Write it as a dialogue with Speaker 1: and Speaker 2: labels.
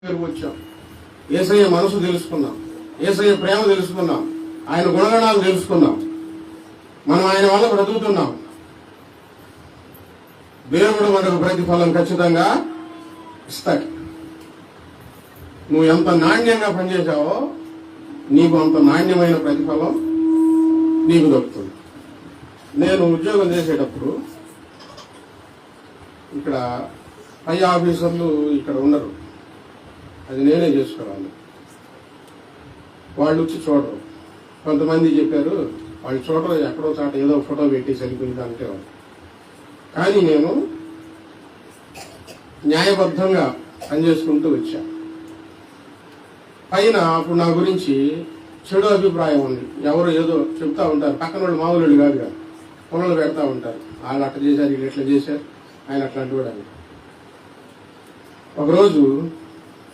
Speaker 1: వచ్చాం. యేసయ్య మనసు తెలుసుకున్నాం, యేసయ్య ప్రేమ తెలుసుకున్నాం, ఆయన గుణగణాలు తెలుసుకున్నాం. మనం ఆయన వల్ల బ్రతుకుతున్నాం. దేవుడు మనకు ప్రతిఫలం ఖచ్చితంగా ఇస్తాడు. నువ్వు ఎంత నాణ్యంగా పనిచేశావో నీకు అంత నాణ్యమైన ప్రతిఫలం నీకు దొరుకుతుంది. నేను ఉద్యోగం చేసేటప్పుడు ఇక్కడ పై ఆఫీసర్లు ఇక్కడ ఉండరు, అది నేనే చేసుకోవాలి. వాళ్ళు వచ్చి చూడరు. కొంతమంది చెప్పారు వాళ్ళు చూడరు, ఎక్కడో చాట ఏదో ఫోటో పెట్టి సరిపోయింది అంటే వాళ్ళు. కానీ నేను న్యాయబద్ధంగా పనిచేసుకుంటూ వచ్చా. పైన అప్పుడు నా గురించి చెడు అభిప్రాయం ఉంది. ఎవరు ఏదో చెప్తా ఉంటారు, పక్కన వాళ్ళు మామూలు కాదుగా, పొలాలు పెడతా ఉంటారు. వాళ్ళు అట్లా చేశారు, వీళ్ళు ఎట్లా చేశారు, ఆయన అట్లాంటి వాడు అని. ఒకరోజు